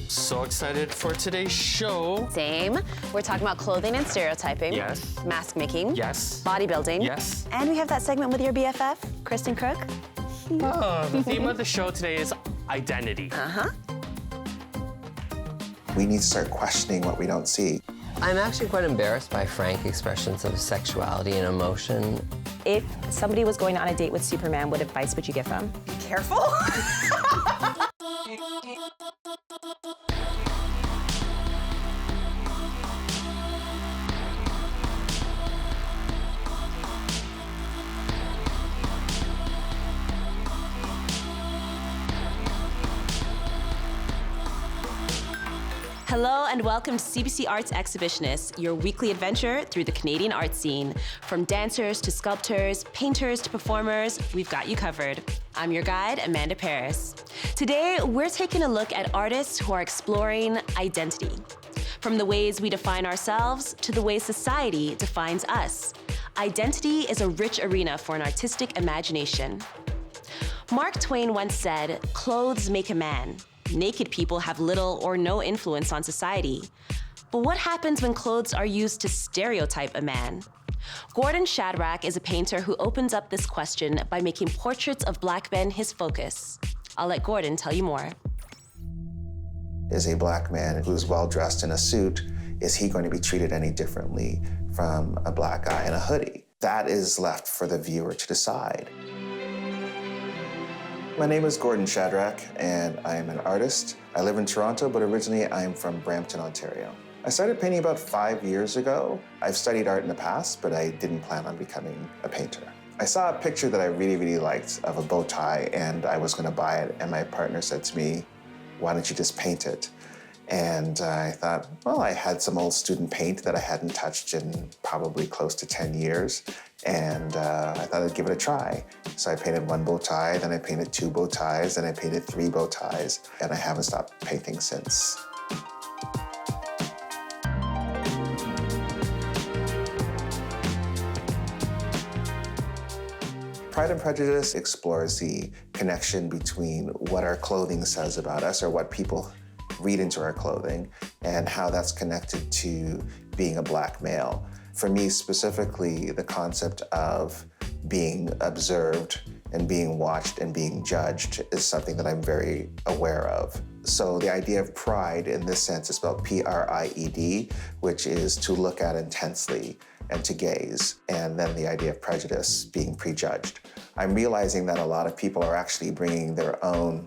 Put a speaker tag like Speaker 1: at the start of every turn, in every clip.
Speaker 1: So excited for today's show.
Speaker 2: Same. We're talking about clothing and stereotyping.
Speaker 1: Yes.
Speaker 2: Mask making.
Speaker 1: Yes.
Speaker 2: Bodybuilding.
Speaker 1: Yes.
Speaker 2: And we have that segment with your BFF, Kristin Kreuk.
Speaker 1: Oh, the theme of the show today is identity.
Speaker 2: Uh-huh.
Speaker 3: We need to start questioning what we don't see.
Speaker 4: I'm actually quite embarrassed by frank expressions of sexuality and emotion.
Speaker 5: If somebody was going on a date with Superman, what advice would you give them?
Speaker 2: Be careful. Hello and welcome to CBC Arts Exhibitionists, your weekly adventure through the Canadian art scene. From dancers to sculptors, painters to performers, we've got you covered. I'm your guide, Amanda Paris. Today, we're taking a look at artists who are exploring identity. From the ways we define ourselves to the way society defines us. Identity is a rich arena for an artistic imagination. Mark Twain once said, "Clothes make a man. Naked people have little or no influence on society." But what happens when clothes are used to stereotype a man? Gordon Shadrach is a painter who opens up this question by making portraits of Black men his focus. I'll let Gordon tell you more.
Speaker 3: Is a Black man who's well-dressed in a suit, is he going to be treated any differently from a Black guy in a hoodie? That is left for the viewer to decide. My name is Gordon Shadrach, and I am an artist. I live in Toronto, but originally I'm from Brampton, Ontario. I started painting about 5 years ago. I've studied art in the past, but I didn't plan on becoming a painter. I saw a picture that I really liked of a bow tie, and I was gonna buy it, and my partner said to me, "Why don't you just paint it?" And I thought, well, I had some old student paint that I hadn't touched in probably close to 10 years, and I thought I'd give it a try. So I painted one bow tie, then I painted 2 bow ties, then I painted 3 bow ties, and I haven't stopped painting since. Pride and Prejudice explores the connection between what our clothing says about us, or what people read into our clothing, and how that's connected to being a Black male. For me specifically, the concept of being observed and being watched and being judged is something that I'm very aware of. So the idea of pride in this sense is spelled P-R-I-E-D, which is to look at intensely and to gaze, and then the idea of prejudice being prejudged. I'm realizing that a lot of people are actually bringing their own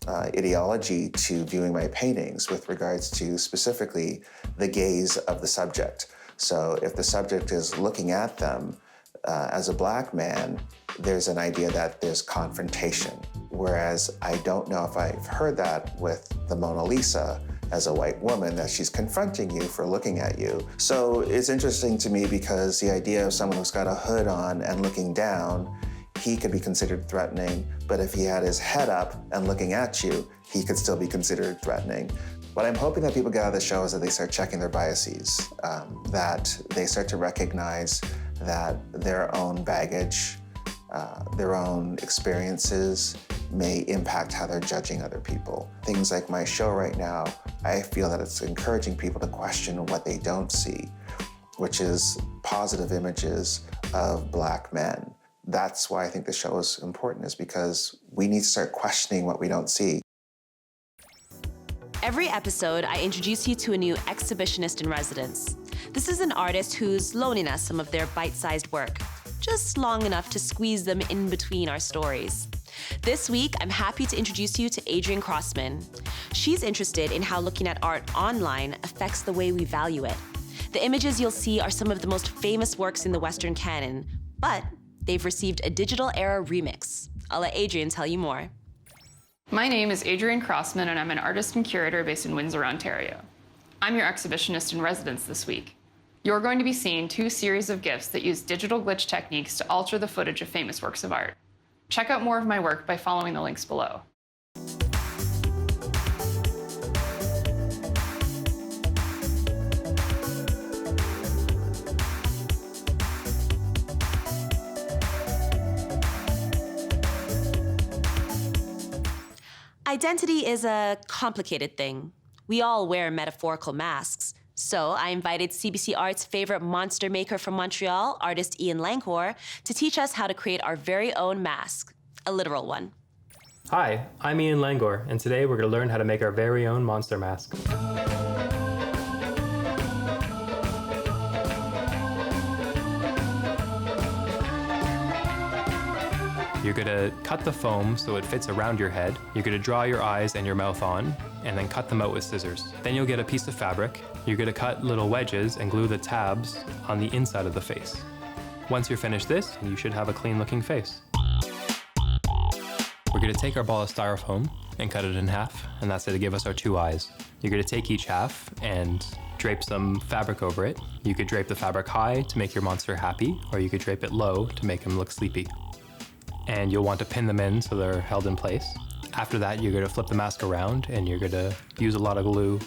Speaker 3: ideology to viewing my paintings with regards to specifically the gaze of the subject. So if the subject is looking at them as a Black man, there's an idea that there's confrontation. Whereas I don't know if I've heard that with the Mona Lisa as a white woman, that she's confronting you for looking at you. So it's interesting to me because the idea of someone who's got a hood on and looking down, he could be considered threatening, but if he had his head up and looking at you, he could still be considered threatening. What I'm hoping that people get out of the show is that they start checking their biases, that they start to recognize that their own baggage, their own experiences may impact how they're judging other people. Things like my show right now, I feel that it's encouraging people to question what they don't see, which is positive images of Black men. That's why I think the show is important, is because we need to start questioning what we don't see.
Speaker 2: Every episode, I introduce you to a new exhibitionist in residence. This is an artist who's loaning us some of their bite-sized work, just long enough to squeeze them in between our stories. This week, I'm happy to introduce you to Adrienne Crossman. She's interested in how looking at art online affects the way we value it. The images you'll see are some of the most famous works in the Western canon, but they've received a digital era remix. I'll let Adrienne tell you more.
Speaker 6: My name is Adrienne Crossman, and I'm an artist and curator based in Windsor, Ontario. I'm your exhibitionist in residence this week. You're going to be seeing 2 series of GIFs that use digital glitch techniques to alter the footage of famous works of art. Check out more of my work by following the links below.
Speaker 2: Identity is a complicated thing. We all wear metaphorical masks. So I invited CBC Arts' favorite monster maker from Montreal, artist Ian Langhoor, to teach us how to create our very own mask, a literal one.
Speaker 7: Hi, I'm Ian Langhoor, and today we're going to learn how to make our very own monster mask. You're going to cut the foam so it fits around your head. You're going to draw your eyes and your mouth on, and then cut them out with scissors. Then you'll get a piece of fabric. You're going to cut little wedges and glue the tabs on the inside of the face. Once you're finished this, you should have a clean-looking face. We're going to take our ball of styrofoam and cut it in half, and that's to give us our two eyes. You're going to take each half and drape some fabric over it. You could drape the fabric high to make your monster happy, or you could drape it low to make him look sleepy. And you'll want to pin them in so they're held in place. After that, you're going to flip the mask around, and you're going to use a lot of glue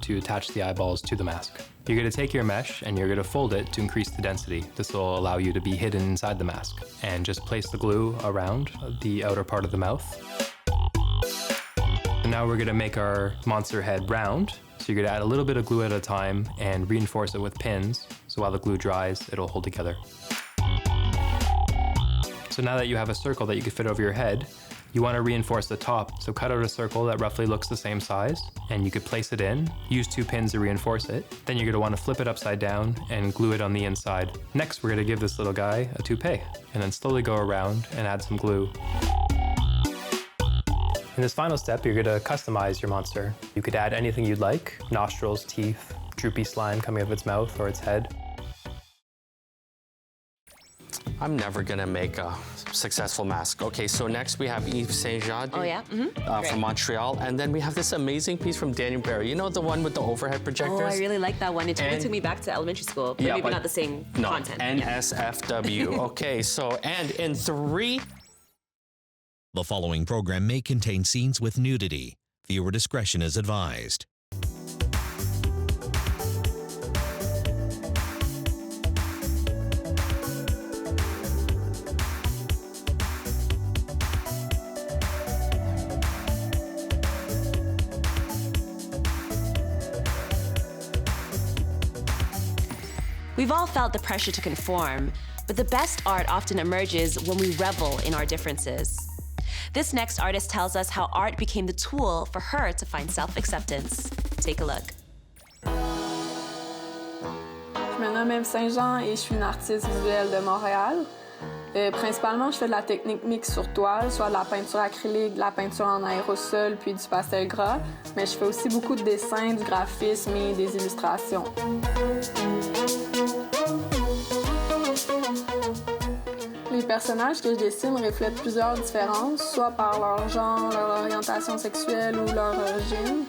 Speaker 7: to attach the eyeballs to the mask. You're going to take your mesh and you're going to fold it to increase the density. This will allow you to be hidden inside the mask. And just place the glue around the outer part of the mouth. And now we're going to make our monster head round. So you're going to add a little bit of glue at a time and reinforce it with pins. So while the glue dries, it'll hold together. So now that you have a circle that you can fit over your head, you want to reinforce the top. So cut out a circle that roughly looks the same size, and you could place it in, use 2 pins to reinforce it. Then you're going to want to flip it upside down and glue it on the inside. Next, we're going to give this little guy a toupee, and then slowly go around and add some glue. In this final step, you're going to customize your monster. You could add anything you'd like: nostrils, teeth, droopy slime coming out of its mouth or its head.
Speaker 1: I'm never gonna make a successful mask. Okay, so next we have Yves Saint Jean
Speaker 2: Oh, yeah?
Speaker 1: from Montreal, and then we have this amazing piece from Daniel Barrow. You know, the one with the overhead projectors?
Speaker 2: Oh, I really like that one. It totally
Speaker 1: And-
Speaker 2: took me back to elementary school, but
Speaker 1: Yeah,
Speaker 2: maybe
Speaker 1: but-
Speaker 2: not the same
Speaker 1: No,
Speaker 2: content.
Speaker 1: NSFW. Okay, so, and in 3,
Speaker 8: The following program may contain scenes with nudity. Viewer discretion is advised.
Speaker 2: We've all felt the pressure to conform, but the best art often emerges when we revel in our differences. This next artist tells us how art became the tool for her to find self-acceptance. Take a look.
Speaker 9: Je me nomme Yves Saint Jean et je suis une artiste visuelle de Montréal. Principalement, je fais de la technique mixte sur toile, soit de la peinture acrylique, de la peinture en aérosol, puis du pastel gras. Mais je fais aussi beaucoup de dessins, du graphisme et des illustrations. Les personnages que je dessine reflètent plusieurs différences, soit par leur genre, leur orientation sexuelle ou leur origine.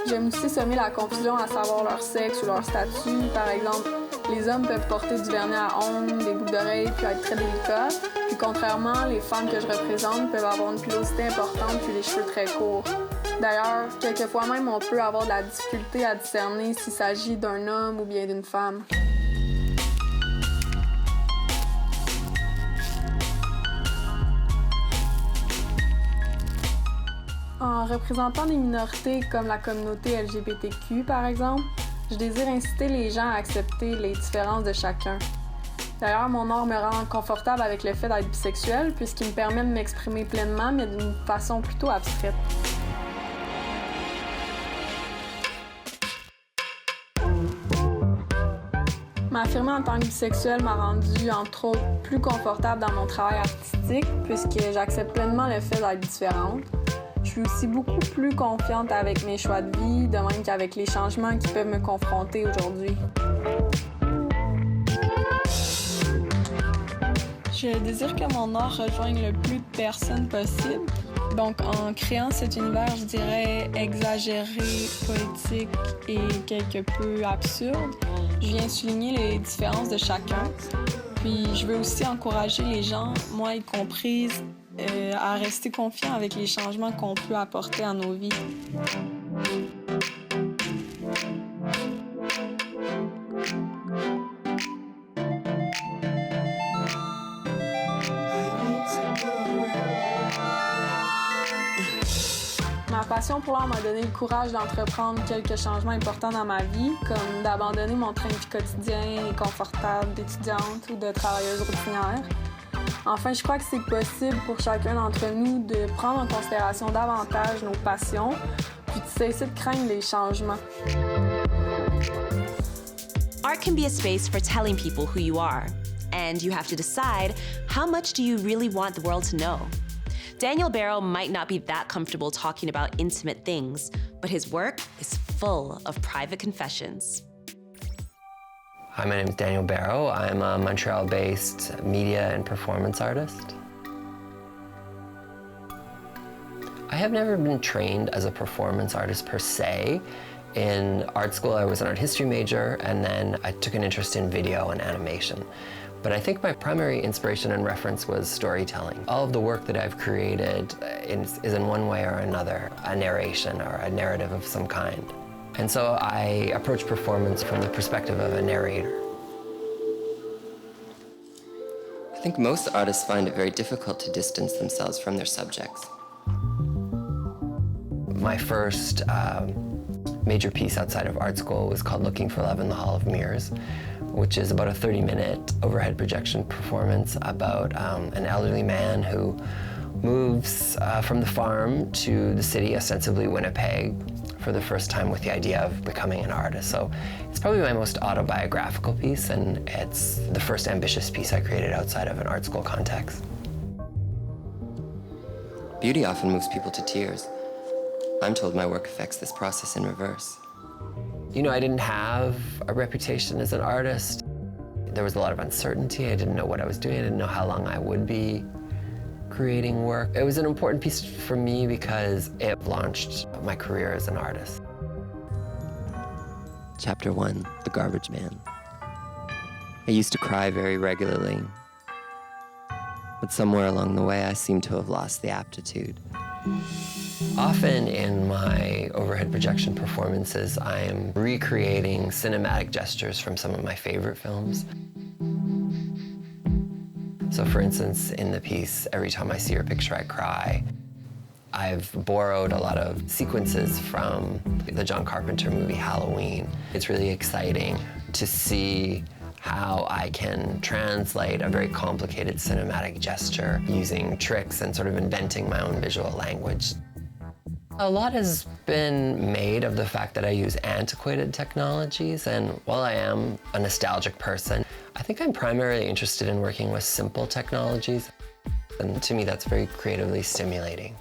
Speaker 9: J'aime aussi semer la confusion à savoir leur sexe ou leur statut. Par exemple, les hommes peuvent porter du vernis à ongles, des boucles d'oreilles, puis être très délicats. Puis contrairement, les femmes que je représente peuvent avoir une pilosité importante puis les cheveux très courts. D'ailleurs, quelquefois même, on peut avoir de la difficulté à discerner s'il s'agit d'un homme ou bien d'une femme. En représentant des minorités comme la communauté LGBTQ, par exemple, je désire inciter les gens à accepter les différences de chacun. D'ailleurs, mon art me rend confortable avec le fait d'être bisexuel puisqu'il me permet de m'exprimer pleinement, mais d'une façon plutôt abstraite. M'affirmer en tant que bisexuelle m'a rendue, entre autres, plus confortable dans mon travail artistique puisque j'accepte pleinement le fait d'être différente. Je suis aussi beaucoup plus confiante avec mes choix de vie, de même qu'avec les changements qui peuvent me confronter aujourd'hui. Je désire que mon art rejoigne le plus de personnes possible. Donc, en créant cet univers, je dirais exagéré, poétique et quelque peu absurde, je viens souligner les différences de chacun. Puis, je veux aussi encourager les gens, moi y comprise, à rester confiants avec les changements qu'on peut apporter à nos vies. Ma passion pour l'art m'a donné le courage d'entreprendre quelques changements importants dans ma vie, comme d'abandonner mon train de vie quotidien et confortable d'étudiante ou de travailleuse routinière. Enfin, je crois que c'est possible pour chacun d'entre nous de prendre en considération davantage nos passions, puis de cesser de craindre les changements.
Speaker 2: Art can be a space for telling people who you are, and you have to decide how much do you really want the world to know. Daniel Barrow might not be that comfortable talking about intimate things, but his work is full of private confessions.
Speaker 4: Hi, my name is Daniel Barrow. I'm a Montreal-based media and performance artist. I have never been trained as a performance artist per se. In art school, I was an art history major, and then I took an interest in video and animation. But I think my primary inspiration and reference was storytelling. All of the work that I've created is in one way or another a narration or a narrative of some kind. And so I approach performance from the perspective of a narrator.
Speaker 10: I think most artists find it very difficult to distance themselves from their subjects.
Speaker 4: My first major piece outside of art school was called Looking for Love in the Hall of Mirrors, which is about a 30-minute overhead projection performance about an elderly man who moves from the farm to the city, ostensibly Winnipeg, for the first time with the idea of becoming an artist. So it's probably my most autobiographical piece, and it's the first ambitious piece I created outside of an art school context.
Speaker 10: Beauty often moves people to tears. I'm told my work affects this process in reverse.
Speaker 4: You know, I didn't have a reputation as an artist. There was a lot of uncertainty. I didn't know what I was doing. I didn't know how long I would be creating work. It was an important piece for me because it launched my career as an artist.
Speaker 10: Chapter 1, The Garbage Man. I used to cry very regularly, but somewhere along the way I seem to have lost the aptitude.
Speaker 4: Often in my overhead projection performances, I am recreating cinematic gestures from some of my favorite films. So for instance, in the piece, Every Time I See Your Picture, I Cry, I've borrowed a lot of sequences from the John Carpenter movie Halloween. It's really exciting to see how I can translate a very complicated cinematic gesture using tricks and sort of inventing my own visual language. A lot has been made of the fact that I use antiquated technologies, and while I am a nostalgic person, I think I'm primarily interested in working with simple technologies, and to me that's very creatively stimulating.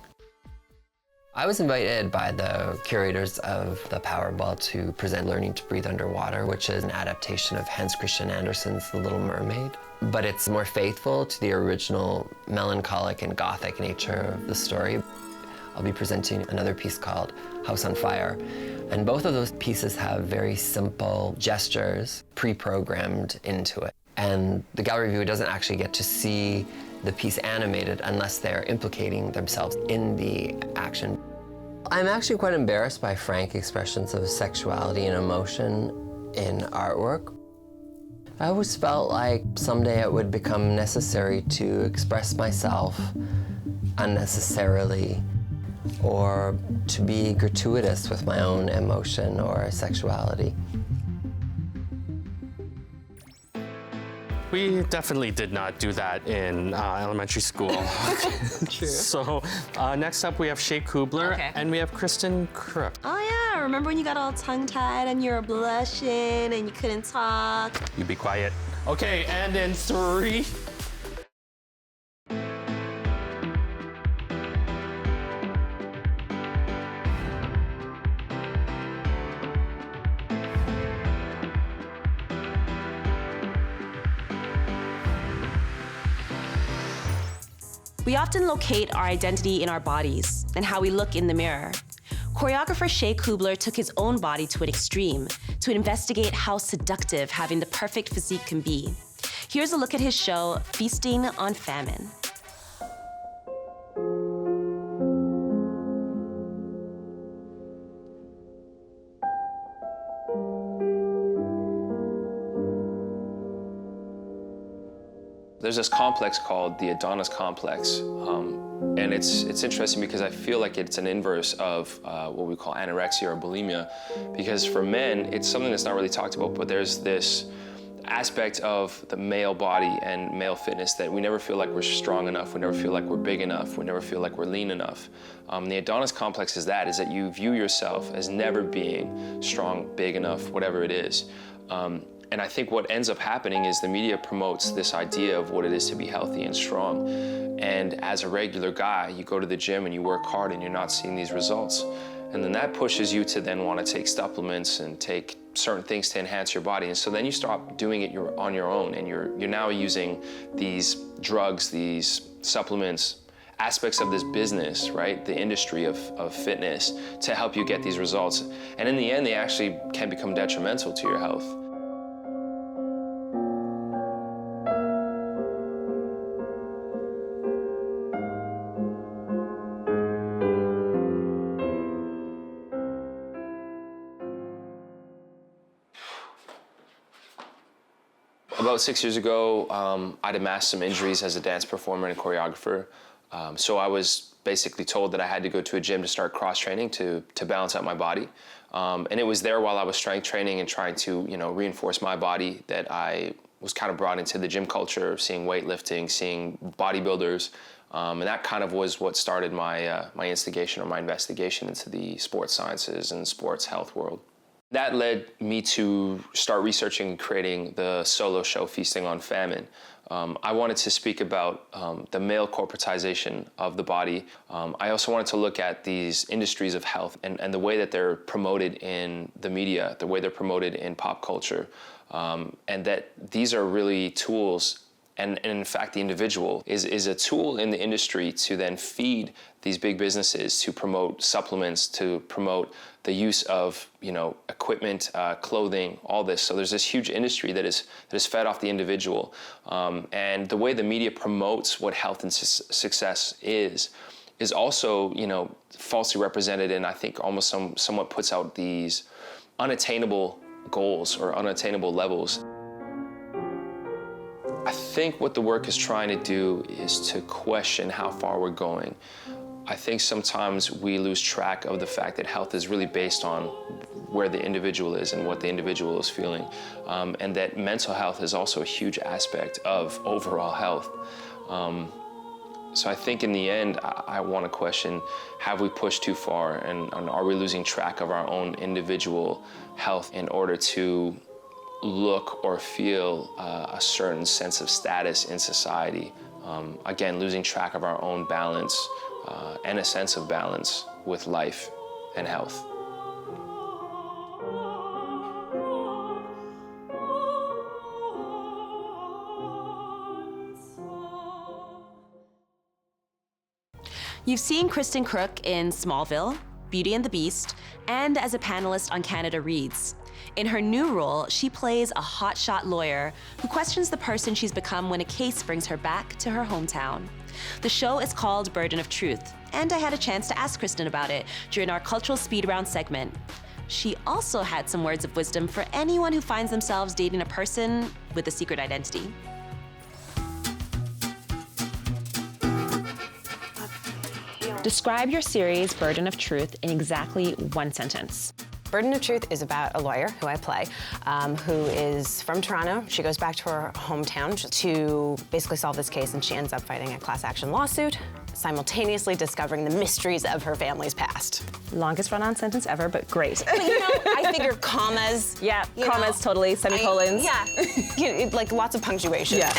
Speaker 4: I was invited by the curators of the Powerball to present Learning to Breathe Underwater, which is an adaptation of Hans Christian Andersen's The Little Mermaid. But it's more faithful to the original melancholic and gothic nature of the story. I'll be presenting another piece called House on Fire. And both of those pieces have very simple gestures pre-programmed into it. And the gallery viewer doesn't actually get to see the piece animated unless they're implicating themselves in the action. I'm actually quite embarrassed by frank expressions of sexuality and emotion in artwork. I always felt like someday it would become necessary to express myself unnecessarily, or to be gratuitous with my own emotion or sexuality.
Speaker 1: We definitely did not do that in elementary school.
Speaker 2: True.
Speaker 1: So next up we have Shay Kubler,
Speaker 2: Okay.
Speaker 1: and we have Kristin Kreuk.
Speaker 2: Oh yeah, remember when you got all tongue-tied and you were blushing and you couldn't talk?
Speaker 1: You be quiet. Okay, and in 3.
Speaker 2: We often locate our identity in our bodies and how we look in the mirror. Choreographer Shay Kubler took his own body to an extreme to investigate how seductive having the perfect physique can be. Here's a look at his show, Feasting on Famine.
Speaker 11: There's this complex called the Adonis complex, and it's interesting because I feel like it's an inverse of what we call anorexia or bulimia, because for men, it's something that's not really talked about, but there's this aspect of the male body and male fitness that we never feel like we're strong enough, we never feel like we're big enough, we never feel like we're lean enough. The Adonis complex is that you view yourself as never being strong, big enough, whatever it is. And I think what ends up happening is the media promotes this idea of what it is to be healthy and strong. And as a regular guy, you go to the gym and you work hard and you're not seeing these results. And then that pushes you to then want to take supplements and take certain things to enhance your body. And so then you stop doing it on your own, and you're now using these drugs, these supplements, aspects of this business, right? The industry of fitness to help you get these results. And in the end, they actually can become detrimental to your health. About 6 years ago, I'd amassed some injuries as a dance performer and choreographer. So I was basically told that I had to go to a gym to start cross-training to balance out my body. And it was there while I was strength training and trying to, reinforce my body that I was kind of brought into the gym culture, seeing weightlifting, seeing bodybuilders. And that kind of was what started my instigation or my investigation into the sports sciences and sports health world. That led me to start researching and creating the solo show, Feasting on Famine. I wanted to speak about the male corporatization of the body. I also wanted to look at these industries of health and the way that they're promoted in the media, the way they're promoted in pop culture, and that these are really tools. And in fact, the individual is a tool in the industry to then feed these big businesses to promote supplements, to promote the use of equipment, clothing, all this. So there's this huge industry that is fed off the individual. And the way the media promotes what health and success is also falsely represented, and I think almost somewhat puts out these unattainable goals or unattainable levels. I think what the work is trying to do is to question how far we're going. I think sometimes we lose track of the fact that health is really based on where the individual is and what the individual is feeling, and that mental health is also a huge aspect of overall health. So I think in the end, I want to question, have we pushed too far, and are we losing track of our own individual health in order to look or feel a certain sense of status in society? Again, losing track of our own balance and a sense of balance with life and health.
Speaker 2: You've seen Kristin Kreuk in Smallville, Beauty and the Beast, and as a panelist on Canada Reads. In her new role, she plays a hotshot lawyer who questions the person she's become when a case brings her back to her hometown. The show is called Burden of Truth, and I had a chance to ask Kristin about it during our cultural speedround segment. She also had some words of wisdom for anyone who finds themselves dating a person with a secret identity.
Speaker 5: Describe your series, Burden of Truth, in exactly one sentence.
Speaker 12: Burden of Truth is about a lawyer, who I play, who is from Toronto. She goes back to her hometown to basically solve this case, and she ends up fighting a class action lawsuit, simultaneously discovering the mysteries of her family's past.
Speaker 5: Longest run-on sentence ever, but great.
Speaker 12: But, I figure commas.
Speaker 5: Yeah, commas, totally, semicolons.
Speaker 12: Like lots of punctuation.
Speaker 5: Yeah.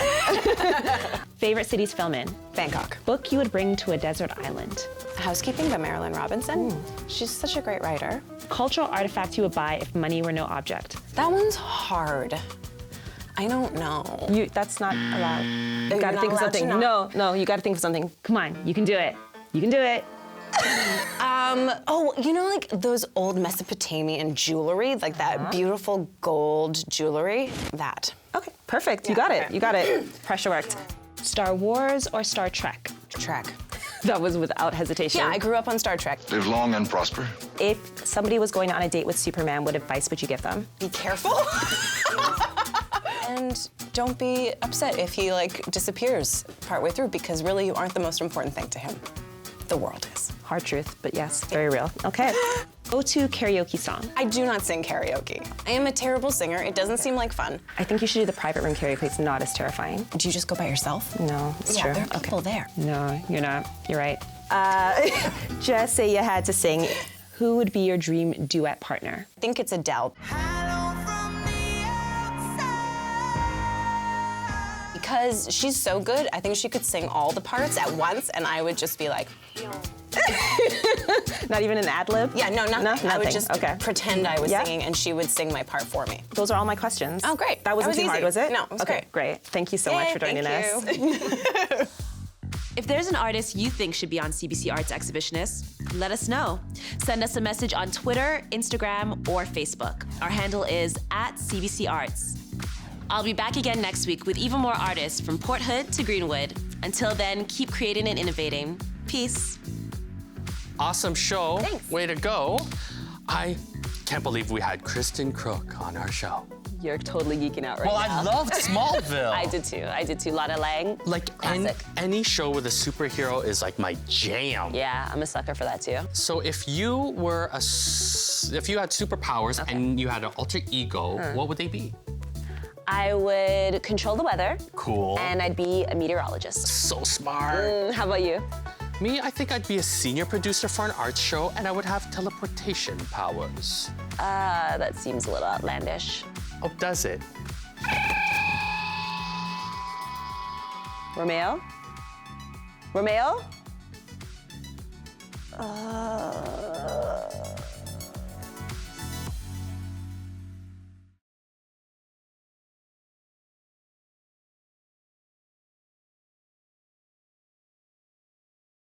Speaker 5: Favorite city to film in?
Speaker 12: Bangkok.
Speaker 5: Book you would bring to a desert island?
Speaker 12: Housekeeping by Marilyn Robinson. She's such a great writer.
Speaker 5: Cultural artifact you would buy if money were no object?
Speaker 12: That one's hard. I don't know.
Speaker 5: That's not allowed. You
Speaker 12: You're
Speaker 5: gotta
Speaker 12: not
Speaker 5: think of
Speaker 12: allowed to
Speaker 5: something.
Speaker 12: not?
Speaker 5: No, you gotta think of something. Come on, you can do it. You can do it.
Speaker 12: Like those old Mesopotamian jewelry, like that beautiful gold jewelry, that.
Speaker 5: Okay, perfect. You got it. You got it. Pressure worked. Star Wars or Star Trek?
Speaker 12: Trek.
Speaker 5: That was without hesitation.
Speaker 12: Yeah, I grew up on Star Trek.
Speaker 13: Live long and prosper.
Speaker 5: If somebody was going on a date with Superman, what advice would you give them?
Speaker 12: Be careful. And don't be upset if he like disappears partway through, because really you aren't the most important thing to him. The world is.
Speaker 5: Hard truth, but yes, very real. Okay. Go-to karaoke song.
Speaker 12: I do not sing karaoke. I am a terrible singer. It doesn't seem like fun.
Speaker 5: I think you should do the private room karaoke. It's not as terrifying.
Speaker 12: Do you just go by yourself?
Speaker 5: No, it's
Speaker 12: Yeah,
Speaker 5: true.
Speaker 12: there are people there.
Speaker 5: No, you're not. You're right. Just say you had to sing. Who would be your dream duet partner?
Speaker 12: I think it's Adele. Because she's so good, I think she could sing all the parts at once, and I would just be like...
Speaker 5: Not even an ad-lib?
Speaker 12: Yeah, no, nothing.
Speaker 5: Nothing.
Speaker 12: I would just pretend I was
Speaker 5: Yeah.
Speaker 12: singing, and she would sing my part for me.
Speaker 5: Those are all my questions.
Speaker 12: Oh, great.
Speaker 5: That wasn't
Speaker 12: That was
Speaker 5: too hard,
Speaker 12: easy.
Speaker 5: was it?
Speaker 12: No, it was
Speaker 5: okay, great. Thank you so much for joining us.
Speaker 2: If there's an artist you think should be on CBC Arts Exhibitionist, let us know. Send us a message on Twitter, Instagram, or Facebook. Our handle is @CBC Arts. I'll be back again next week with even more artists from Port Hood to Greenwood. Until then, keep creating and innovating. Peace.
Speaker 1: Awesome show.
Speaker 2: Thanks.
Speaker 1: Way to go. I can't believe we had Kristin Kreuk on our show.
Speaker 2: You're totally geeking out right
Speaker 1: Well,
Speaker 2: now.
Speaker 1: I loved Smallville.
Speaker 2: I did too. Lotta Lang.
Speaker 1: Like any show with a superhero is like my jam.
Speaker 2: Yeah, I'm a sucker for that too.
Speaker 1: So if you were if you had superpowers and you had an alter ego, what would they be?
Speaker 2: I would control the weather.
Speaker 1: Cool.
Speaker 2: And I'd be a meteorologist.
Speaker 1: So smart.
Speaker 2: How about you?
Speaker 1: Me, I think I'd be a senior producer for an art show, and I would have teleportation powers.
Speaker 2: That seems a little outlandish.
Speaker 1: Oh, does it?
Speaker 2: Romeo? Romeo?